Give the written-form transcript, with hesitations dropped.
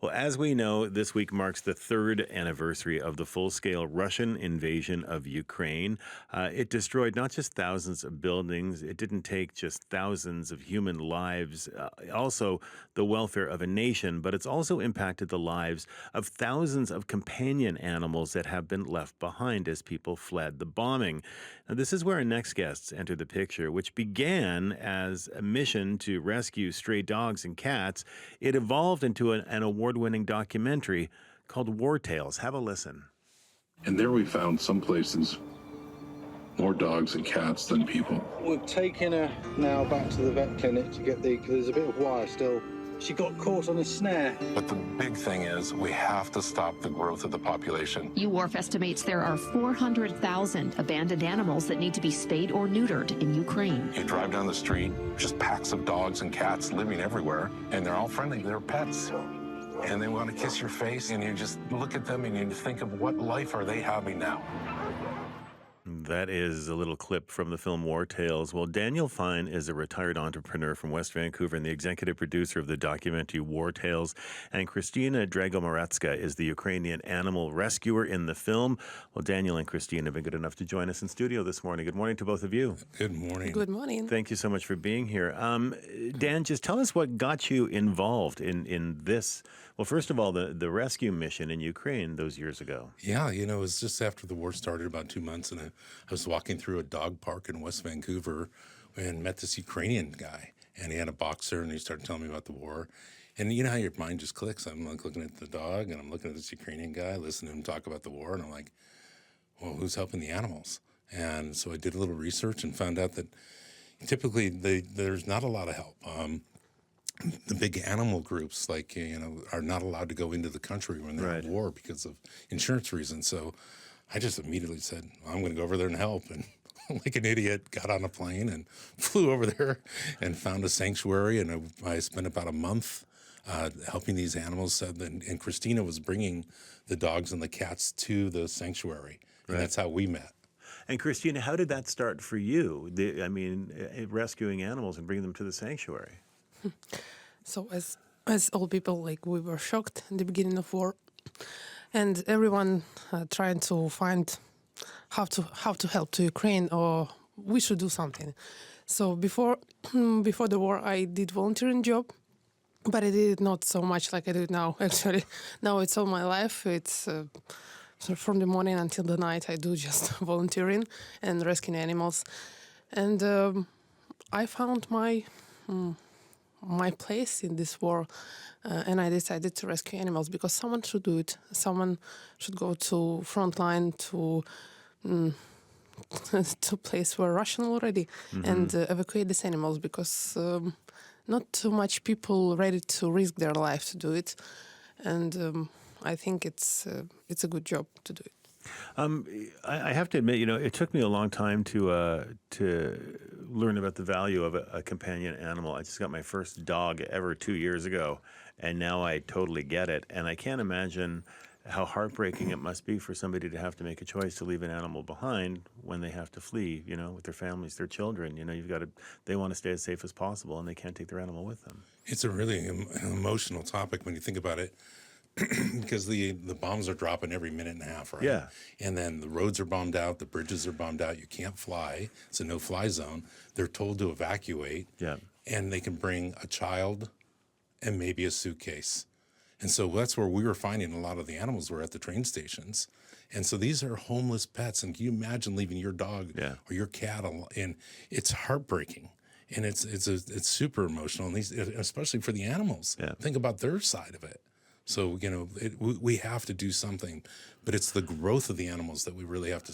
Well, as we know, this week marks the third anniversary of the full-scale Russian invasion of Ukraine. It destroyed not just thousands of buildings, it didn't take just thousands of human lives, also the welfare of a nation, but it's also impacted the lives of thousands of companion animals that have been left behind as people fled the bombing. Now, this is where our next guests enter the picture, which began as a mission to rescue stray dogs and cats. It evolved into an award-winning documentary called War Tales. Have a listen. And there we found some places more dogs and cats than people. We've taken her now back to the vet clinic to get there's a bit of wire still. She got caught on a snare. But the big thing is we have to stop the growth of the population. UWARF estimates there are 400,000 abandoned animals that need to be spayed or neutered in Ukraine. You drive down the street, just packs of dogs and cats living everywhere, and they're all friendly. They're pets. And they want to kiss your face, and you just look at them and you think of what life are they having now. That is a little clip from the film War Tales. Well, Daniel Fine is a retired entrepreneur from West Vancouver and the executive producer of the documentary War Tales. And Krystina Dragomoretska is the Ukrainian animal rescuer in the film. Well, Daniel and Krystina have been good enough to join us in studio this morning. Good morning to both of you. Good morning. Good morning. Thank you so much for being here. Dan, just tell us what got you involved in this. Well, first of all, the rescue mission in Ukraine those years ago. Yeah, it was just after the war started, about 2 months, and I was walking through a dog park in West Vancouver and met this Ukrainian guy, and he had a boxer, and he started telling me about the war. And you know how your mind just clicks? I'm like looking at the dog, and I'm looking at this Ukrainian guy, listening to him talk about the war, and I'm like, well, who's helping the animals? And so I did a little research and found out that typically there's not a lot of help. The big animal groups, are not allowed to go into the country when they're at war because of insurance reasons. So I just immediately said, I'm going to go over there and help. And like an idiot, got on a plane and flew over there and found a sanctuary. And I spent about a month helping these animals. And Krystina was bringing the dogs and the cats to the sanctuary. And that's how we met. And Krystina, how did that start for you? Rescuing animals and bringing them to the sanctuary. So as all people, we were shocked in the beginning of war, and everyone trying to find how to help to Ukraine, or we should do something. So before the war, I did volunteering job, but I did it not so much like I do now. Actually, now it's all my life. It's so from the morning until the night, I do just volunteering and rescuing animals, and I found my place in this war, and I decided to rescue animals because someone should do it. Someone should go to front line to place where Russian already and evacuate these animals because not too much people ready to risk their life to do it, and I think it's a good job to do it. I have to admit, it took me a long time to learn about the value of a companion animal. I just got my first dog ever 2 years ago, and now I totally get it. And I can't imagine how heartbreaking it must be for somebody to have to make a choice to leave an animal behind when they have to flee, with their families, their children. They want to stay as safe as possible, and they can't take their animal with them. It's a really emotional topic when you think about it. Because the bombs are dropping every minute and a half, right? Yeah. And then the roads are bombed out, the bridges are bombed out, you can't fly. It's a no-fly zone. They're told to evacuate. Yeah. And they can bring a child and maybe a suitcase. And so that's where we were finding a lot of the animals were at the train stations. And so these are homeless pets. And can you imagine leaving your dog or your cat? And it's heartbreaking. And it's super emotional, and especially for the animals. Yeah. Think about their side of it. So, we have to do something, but it's the growth of the animals that we really have to